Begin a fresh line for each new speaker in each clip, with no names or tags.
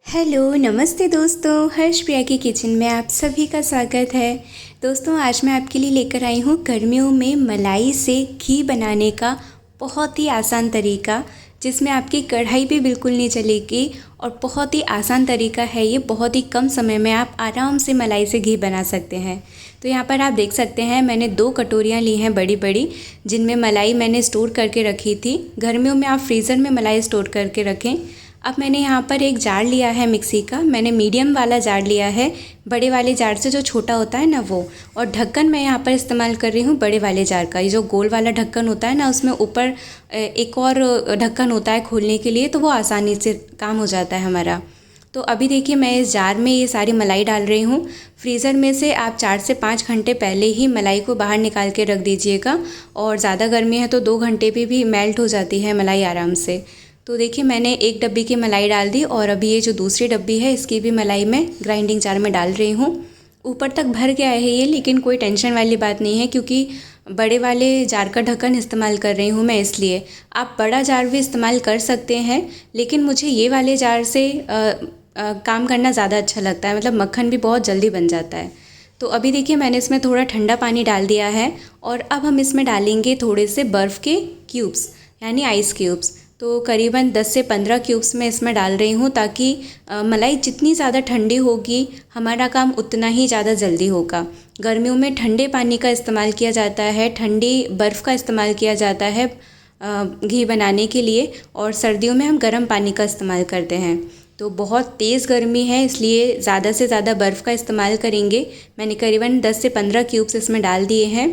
Hello नमस्ते दोस्तों, हर्ष प्रिया की किचन में आप सभी का स्वागत है। दोस्तों आज मैं आपके लिए लेकर आई हूँ गर्मियों में मलाई से घी बनाने का बहुत ही आसान तरीका, जिसमें आपकी कढ़ाई भी बिल्कुल नहीं चलेगी और बहुत ही आसान तरीका है ये। बहुत ही कम समय में आप आराम से मलाई से घी बना सकते हैं। तो यहाँ पर आप देख सकते हैं मैंने 2 कटोरियाँ ली हैं बड़ी बड़ी, जिनमें मलाई मैंने स्टोर करके रखी थी। गर्मियों में आप फ्रीज़र में मलाई स्टोर करके रखें। अब मैंने यहाँ पर एक जार लिया है मिक्सी का, मैंने मीडियम वाला जार लिया है, बड़े वाले जार से जो छोटा होता है ना वो। और ढक्कन मैं यहाँ पर इस्तेमाल कर रही हूँ बड़े वाले जार का। ये जो गोल वाला ढक्कन होता है ना, उसमें ऊपर एक और ढक्कन होता है खोलने के लिए, तो वो आसानी से काम हो जाता है हमारा। तो अभी देखिए मैं इस जार में ये सारी मलाई डाल रही हूँ। फ्रीज़र में से आप 4 से 5 घंटे पहले ही मलाई को बाहर निकाल के रख दीजिएगा, और ज़्यादा गर्मी है तो 2 घंटे पे भी मेल्ट हो जाती है मलाई आराम से। तो देखिए मैंने एक डब्बी की मलाई डाल दी, और अभी ये जो दूसरी डब्बी है इसकी भी मलाई मैं ग्राइंडिंग जार में डाल रही हूँ। ऊपर तक भर गया है ये, लेकिन कोई टेंशन वाली बात नहीं है, क्योंकि बड़े वाले जार का ढक्कन इस्तेमाल कर रही हूँ मैं, इसलिए। आप बड़ा जार भी इस्तेमाल कर सकते हैं, लेकिन मुझे ये वाले जार से काम करना ज़्यादा अच्छा लगता है, मतलब मक्खन भी बहुत जल्दी बन जाता है। तो अभी देखिए मैंने इसमें थोड़ा ठंडा पानी डाल दिया है, और अब हम इसमें डालेंगे थोड़े से बर्फ़ के क्यूब्स, यानी आइस क्यूब्स। तो करीबन 10 से 15 क्यूब्स मैं इसमें डाल रही हूँ, ताकि मलाई जितनी ज़्यादा ठंडी होगी हमारा काम उतना ही ज़्यादा जल्दी होगा। गर्मियों में ठंडे पानी का इस्तेमाल किया जाता है, ठंडी बर्फ़ का इस्तेमाल किया जाता है घी बनाने के लिए, और सर्दियों में हम गर्म पानी का इस्तेमाल करते हैं। तो बहुत तेज़ गर्मी है, इसलिए ज़्यादा से ज़्यादा बर्फ़ का इस्तेमाल करेंगे। मैंने करीबन 10 से 15 क्यूब्स इसमें डाल दिए हैं,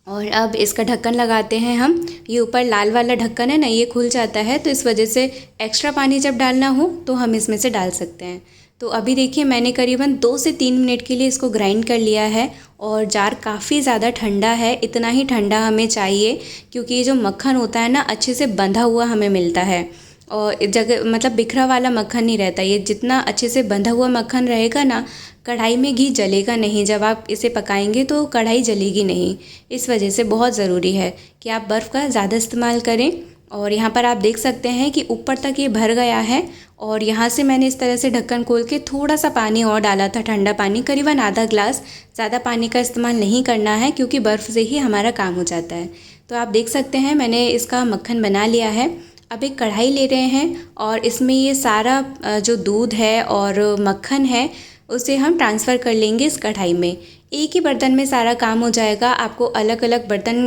और अब इसका ढक्कन लगाते हैं हम। ये ऊपर लाल वाला ढक्कन है ना, ये खुल जाता है, तो इस वजह से एक्स्ट्रा पानी जब डालना हो तो हम इसमें से डाल सकते हैं। तो अभी देखिए मैंने करीबन 2 से 3 मिनट के लिए इसको ग्राइंड कर लिया है, और जार काफ़ी ज़्यादा ठंडा है। इतना ही ठंडा हमें चाहिए, क्योंकि ये जो मक्खन होता है ना, अच्छे से बंधा हुआ हमें मिलता है, और जगह मतलब बिखरा वाला मक्खन नहीं रहता। ये जितना अच्छे से बंधा हुआ मक्खन रहेगा ना, कढ़ाई में घी जलेगा नहीं। जब आप इसे पकाएंगे तो कढ़ाई जलेगी नहीं। इस वजह से बहुत ज़रूरी है कि आप बर्फ़ का ज़्यादा इस्तेमाल करें। और यहाँ पर आप देख सकते हैं कि ऊपर तक ये भर गया है, और यहाँ से मैंने इस तरह से ढक्कन खोल के थोड़ा सा पानी और डाला था, ठंडा पानी, करीबन आधा ग्लास। ज़्यादा पानी का इस्तेमाल नहीं करना है, क्योंकि बर्फ़ से ही हमारा काम हो जाता है। तो आप देख सकते हैं मैंने इसका मक्खन बना लिया है। अब एक कढ़ाई ले रहे हैं, और इसमें ये सारा जो दूध है और मक्खन है उसे हम ट्रांसफ़र कर लेंगे इस कढ़ाई में। एक ही बर्तन में सारा काम हो जाएगा, आपको अलग अलग बर्तन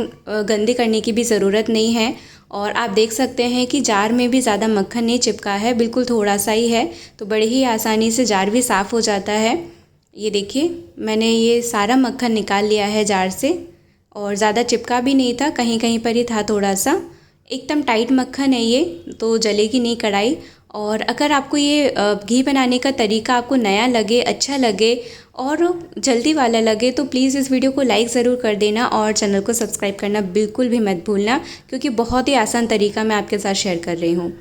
गंदे करने की भी ज़रूरत नहीं है। और आप देख सकते हैं कि जार में भी ज़्यादा मक्खन नहीं चिपका है, बिल्कुल थोड़ा सा ही है, तो बड़े ही आसानी से जार भी साफ़ हो जाता है। ये देखिए मैंने ये सारा मक्खन निकाल लिया है जार से, और ज़्यादा चिपका भी नहीं था, कहीं कहीं पर ही था थोड़ा सा। एकदम टाइट मक्खन है ये, तो जलेगी नहीं कढ़ाई। और अगर आपको ये घी बनाने का तरीका आपको नया लगे, अच्छा लगे और जल्दी वाला लगे, तो प्लीज़ इस वीडियो को लाइक ज़रूर कर देना, और चैनल को सब्सक्राइब करना बिल्कुल भी मत भूलना, क्योंकि बहुत ही आसान तरीका मैं आपके साथ शेयर कर रही हूँ।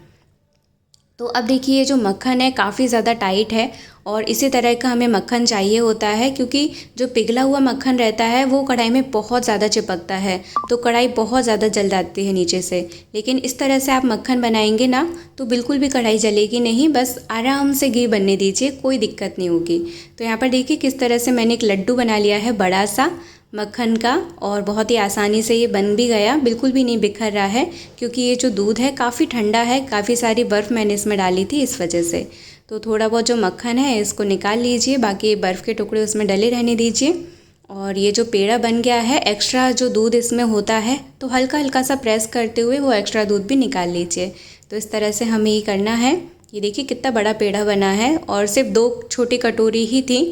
तो अब देखिए ये जो मक्खन है काफ़ी ज़्यादा टाइट है, और इसी तरह का हमें मक्खन चाहिए होता है, क्योंकि जो पिघला हुआ मक्खन रहता है वो कढ़ाई में बहुत ज़्यादा चिपकता है, तो कढ़ाई बहुत ज़्यादा जल जाती है नीचे से। लेकिन इस तरह से आप मक्खन बनाएंगे ना, तो बिल्कुल भी कढ़ाई जलेगी नहीं, बस आराम से घी बनने दीजिए, कोई दिक्कत नहीं होगी। तो यहाँ पर देखिए किस तरह से मैंने एक लड्डू बना लिया है बड़ा सा मक्खन का, और बहुत ही आसानी से ये बन भी गया, बिल्कुल भी नहीं बिखर रहा है, क्योंकि ये जो दूध है काफ़ी ठंडा है, काफ़ी सारी बर्फ़ मैंने इसमें डाली थी इस वजह से। तो थोड़ा बहुत जो मक्खन है इसको निकाल लीजिए, बाकी बर्फ़ के टुकड़े उसमें डले रहने दीजिए। और ये जो पेड़ा बन गया है, एक्स्ट्रा जो दूध इसमें होता है, तो हल्का हल्का सा प्रेस करते हुए वो एक्स्ट्रा दूध भी निकाल लीजिए। तो इस तरह से हमें ये करना है। ये देखिए कितना बड़ा पेड़ा बना है, और सिर्फ 2 छोटी कटोरी ही थी,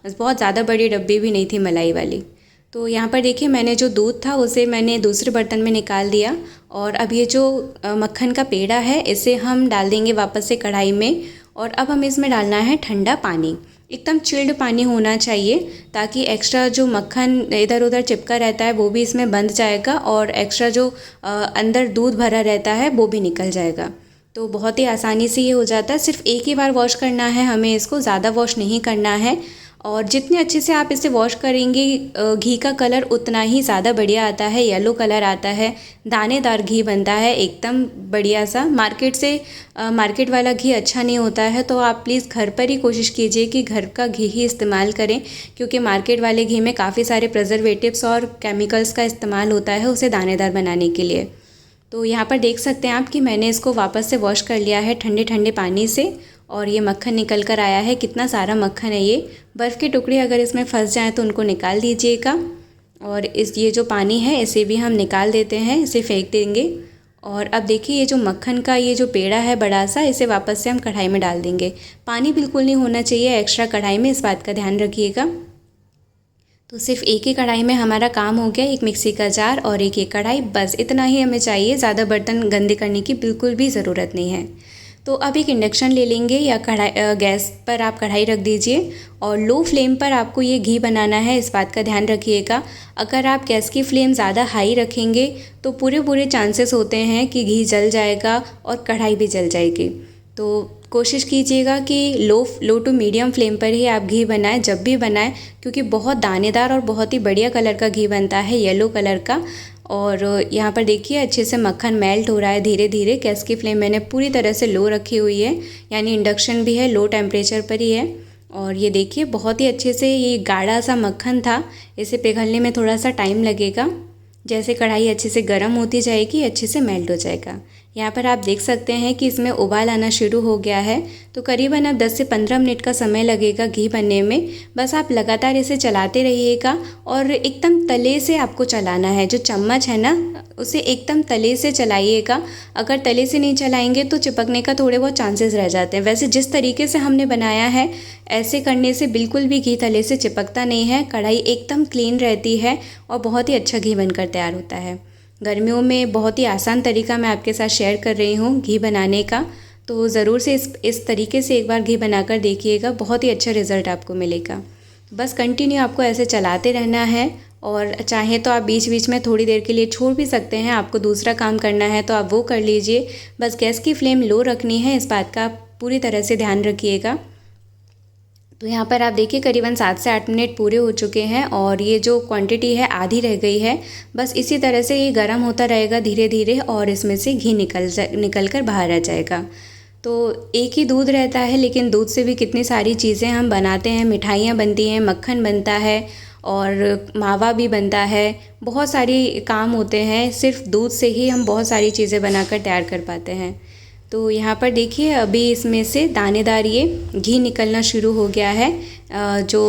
बहुत ज़्यादा बड़ी डब्बी भी नहीं थी मलाई वाली। तो यहाँ पर देखिए मैंने जो दूध था उसे मैंने दूसरे बर्तन में निकाल दिया, और अब ये जो मक्खन का पेड़ा है इसे हम डाल देंगे वापस से कढ़ाई में। और अब हमें इसमें डालना है ठंडा पानी, एकदम चिल्ड पानी होना चाहिए, ताकि एक्स्ट्रा जो मक्खन इधर उधर चिपका रहता है वो भी इसमें बंध जाएगा, और एक्स्ट्रा जो अंदर दूध भरा रहता है वो भी निकल जाएगा। तो बहुत ही आसानी से ये हो जाता है। सिर्फ एक ही बार वॉश करना है हमें, इसको ज़्यादा वॉश नहीं करना है। और जितने अच्छे से आप इसे वॉश करेंगे घी का कलर उतना ही ज़्यादा बढ़िया आता है, येलो कलर आता है, दानेदार घी बनता है एकदम बढ़िया सा। मार्केट वाला घी अच्छा नहीं होता है, तो आप प्लीज़ घर पर ही कोशिश कीजिए कि घर का घी ही इस्तेमाल करें, क्योंकि मार्केट वाले घी में काफ़ी सारे प्रिजर्वेटिव्स और केमिकल्स का इस्तेमाल होता है उसे दानेदार बनाने के लिए। तो यहाँ पर देख सकते हैं आप कि मैंने इसको वापस से वॉश कर लिया है ठंडे ठंडे पानी से, और ये मक्खन निकल कर आया है। कितना सारा मक्खन है ये। बर्फ़ के टुकड़े अगर इसमें फंस जाएं तो उनको निकाल दीजिएगा। और ये जो पानी है इसे भी हम निकाल देते हैं, इसे फेंक देंगे। और अब देखिए ये जो मक्खन का ये जो पेड़ा है बड़ा सा, इसे वापस से हम कढ़ाई में डाल देंगे। पानी बिल्कुल नहीं होना चाहिए एक्स्ट्रा कढ़ाई में, इस बात का ध्यान रखिएगा। तो सिर्फ एक ही कढ़ाई में हमारा काम हो गया, एक मिक्सी का जार और एक ये कढ़ाई, बस इतना ही हमें चाहिए। ज़्यादा बर्तन गंदे करने की बिल्कुल भी ज़रूरत नहीं है। तो अब एक इंडक्शन ले लेंगे या गैस पर आप कढ़ाई रख दीजिए और लो फ्लेम पर आपको ये घी बनाना है, इस बात का ध्यान रखिएगा। अगर आप गैस की फ्लेम ज़्यादा हाई रखेंगे तो पूरे चांसेस होते हैं कि घी जल जाएगा और कढ़ाई भी जल जाएगी। तो कोशिश कीजिएगा कि लो टू मीडियम फ्लेम पर ही आप घी बनाएं जब भी बनाएं, क्योंकि बहुत दानेदार और बहुत ही बढ़िया कलर का घी बनता है, येलो कलर का। और यहाँ पर देखिए अच्छे से मक्खन मेल्ट हो रहा है धीरे धीरे। गैस की फ्लेम मैंने पूरी तरह से लो रखी हुई है, यानी इंडक्शन भी है, लो टेम्परेचर पर ही है। और ये देखिए बहुत ही अच्छे से ये गाढ़ा सा मक्खन था, इसे पिघलने में थोड़ा सा टाइम लगेगा। जैसे कढ़ाई अच्छे से गर्म होती जाएगी अच्छे से मेल्ट हो जाएगा। यहाँ पर आप देख सकते हैं कि इसमें उबाल आना शुरू हो गया है। तो करीबन अब 10 से 15 मिनट का समय लगेगा घी बनने में। बस आप लगातार इसे चलाते रहिएगा और एकदम तले से आपको चलाना है। जो चम्मच है ना उसे एकदम तले से चलाइएगा। अगर तले से नहीं चलाएंगे तो चिपकने का थोड़े बहुत चांसेस रह जाते हैं। वैसे जिस तरीके से हमने बनाया है ऐसे करने से बिल्कुल भी घी तले से चिपकता नहीं है। कढ़ाई एकदम क्लीन रहती है और बहुत ही अच्छा घी बनकर तैयार होता है। गर्मियों में बहुत ही आसान तरीका मैं आपके साथ शेयर कर रही हूँ घी बनाने का। तो ज़रूर से इस तरीके से एक बार घी बनाकर देखिएगा, बहुत ही अच्छा रिज़ल्ट आपको मिलेगा। बस कंटिन्यू आपको ऐसे चलाते रहना है और चाहे तो आप बीच बीच में थोड़ी देर के लिए छोड़ भी सकते हैं। आपको दूसरा काम करना है तो आप वो कर लीजिए। बस गैस की फ्लेम लो रखनी है, इस बात का आप पूरी तरह से ध्यान रखिएगा। तो यहाँ पर आप देखिए करीबन 7 से 8 मिनट पूरे हो चुके हैं और ये जो क्वांटिटी है आधी रह गई है। बस इसी तरह से ये गर्म होता रहेगा धीरे धीरे और इसमें से घी निकल कर बाहर आ जाएगा। तो एक ही दूध रहता है, लेकिन दूध से भी कितनी सारी चीज़ें हम बनाते हैं। मिठाइयाँ बनती हैं, मक्खन बनता है और मावा भी बनता है। बहुत सारी काम होते हैं, सिर्फ दूध से ही हम बहुत सारी चीज़ें बनाकर तैयार कर पाते हैं। तो यहाँ पर देखिए अभी इसमें से दानेदार ये घी निकलना शुरू हो गया है। जो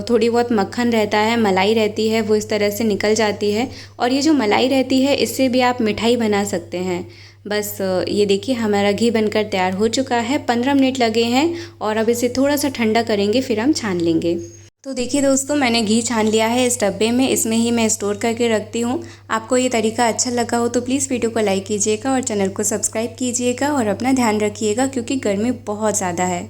थोड़ी बहुत मक्खन रहता है, मलाई रहती है, वो इस तरह से निकल जाती है। और ये जो मलाई रहती है इससे भी आप मिठाई बना सकते हैं। बस ये देखिए हमारा घी बनकर तैयार हो चुका है। 15 मिनट लगे हैं और अब इसे थोड़ा सा ठंडा करेंगे, फिर हम छान लेंगे। तो देखिए दोस्तों मैंने घी छान लिया है इस डब्बे में, इसमें ही मैं स्टोर करके रखती हूँ। आपको ये तरीका अच्छा लगा हो तो प्लीज़ वीडियो को लाइक कीजिएगा और चैनल को सब्सक्राइब कीजिएगा और अपना ध्यान रखिएगा, क्योंकि गर्मी बहुत ज़्यादा है।